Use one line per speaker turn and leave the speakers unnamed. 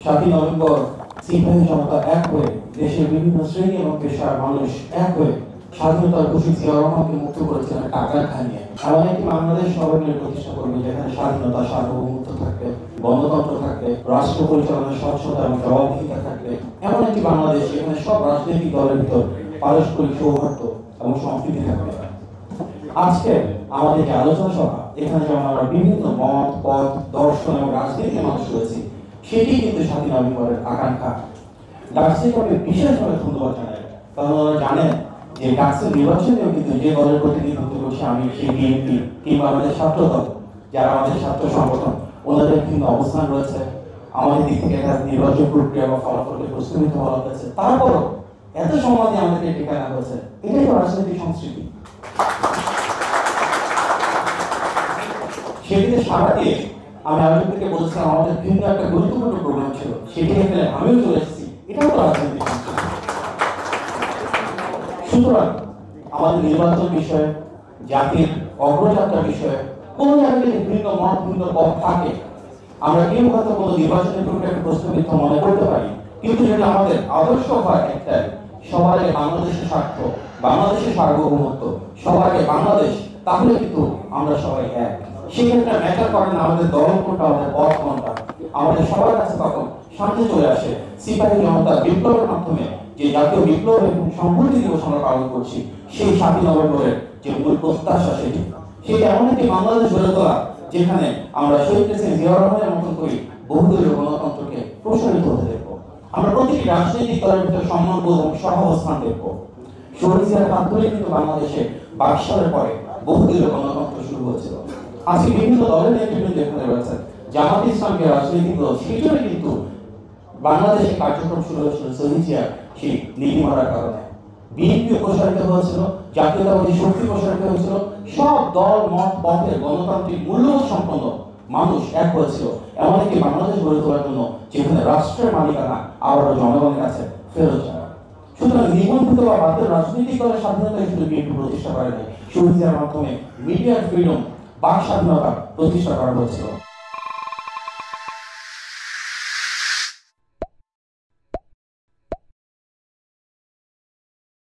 7ই November সিপাহী জনতা এক হয়ে দেশের বিভিন্ন শ্রেণী এবং পেশার মানুষ এক হয়ে স্বাধীনতার ঘোষিত জিয়াউর রহমানকে মুক্ত করেছিলেন টাকা খাইয়ে। এমন একটি বাংলাদেশ সবাই মিলে প্রতিষ্ঠা করবে যেখানে স্বাধীনতা, সার্বভৌমত্ব থাকবে, গণতন্ত্র থাকবে, রাষ্ট্র পরিচালনার স্বচ্ছতা এবং জবাবদিহিতা থাকবে। এমন একটি বাংলাদেশ যেখানে সব রাজনৈতিক দলের ভিতর পারস্পরিক সৌহার্দ্য এবং সম্প্রীতি থাকবে। আজকে আমাদের যে আলোচনা সভা, এখানে যেমন আমরা বিভিন্ন মত, পথ, দর্শন এবং রাজনীতির মানুষ রয়েছি, সেটি কিন্তু 7ই নভেম্বরের আকাঙ্ক্ষা। ডাকসুকে বিশেষভাবে ধন্যবাদ জানাই, কারণ ওরা জানেন যে ডাকসু নির্বাচনেও কিন্তু যে দলের প্রতিনিধিত্ব করছে আমি, সেই বিএনপি কিংবা আমাদের ছাত্র দল, যারা আমাদের ছাত্র সংগঠন, ওনাদের কিন্তু অবস্থান রয়েছে। আমাদের দিক থেকে একটা নির্বাচন প্রক্রিয়া বা ফলাফলকে প্রস্তুত হওয়া হয়েছে, তারপরও এত সমাজে আমাদেরকে টিকা রাখা হয়েছে। এটাই তো রাজনৈতিক সংস্কৃতি। সেদিকে সারা দিয়ে আমি আয়োজকদেরকে বলেছিলাম আমাদের ভিন্ন একটা গুরুত্বপূর্ণ প্রোগ্রাম ছিল, সেটি এখানে আমিও চলে এসেছি। এটাও তো রাজনৈতিক সংস্কৃতি। সুতরাং আমাদের নির্বাচন বিষয়ে, জাতির অগ্রযাত্রা বিষয়ে কোন জায়গায় ভিন্ন মত, ভিন্ন পথ থাকে, আমরা কেউ হয়তো কোনো নির্বাচনের প্রক্রিয়াকে প্রশ্নবিদ্ধ মনে করতে পারি, কিন্তু যদি আমাদের আদর্শ হয় একটাই, সবার আগে বাংলাদেশের স্বার্থ, বাংলাদেশের সার্বভৌমত্ব, সবার আগে বাংলাদেশ, তাহলে কিন্তু আমরা সবাই এক। সেক্ষেত্রে ম্যাটার করে না আমাদের দল কোনটা, আমাদের পথ কোনটা। আমাদের সবার কাছে তখন সামনে চলে আসে সিপাহী জনতা বিপ্লবের মাধ্যমে যে জাতীয় বিপ্লব এবং সংহতি দিবস আমরা পালন করছি, সেই 7ই নভেম্বরের যে মূল প্রত্যাশা, সেটা এমন একটি বাংলাদেশ গড়ে তোলা যেখানে আমরা শহীদ প্রেসিডেন্ট জিয়াউর রহমানের মতন করি বহুদলীয় গণতন্ত্রকে প্রসারিত হতে দেখবো। আমরা প্রতিটি রাজনৈতিক দলের ভিতরে সম্মানবোধ এবং সহাবস্থান দেখবো। শহীদ জিয়ার হাত ধরে কিন্তু বাংলাদেশে 22 সালের পরে বহুদলীয় গণতন্ত্র শুরু হয়েছিল। আজকে বিভিন্ন দলের নেতৃবৃন্দ এখানে রয়েছে। জামাত ইসলামকে রাজনৈতিক দল, সেটাও কিন্তু বাংলাদেশে কার্যক্রম শুরু হয়েছিল শহীদ জিয়ার সেই নীতিমালার কারণে। বিএনপি প্রসারিত হয়েছিল, জাতীয়তাবাদী শক্তি প্রসারিত হয়েছিল, সব দল, মত, পথের গণতান্ত্রিক মূল্যবোধ সম্পন্ন মানুষ এক হয়েছিল এমন একটি বাংলাদেশ গড়ে তোলার জন্য যেখানে রাষ্ট্রের মালিকানা আবারও জনগণের কাছে ফেরত যায়। সুতরাং নিবন্ধিত বা বাধ্য রাজনৈতিক দলের স্বাধীনতা শুধু বিএনপি প্রতিষ্ঠা করে নাই, শহীদ জিয়ার মাধ্যমে মিডিয়ার ফ্রিডম, বাক স্বাধীনতা প্রতিষ্ঠা করা হয়েছিল।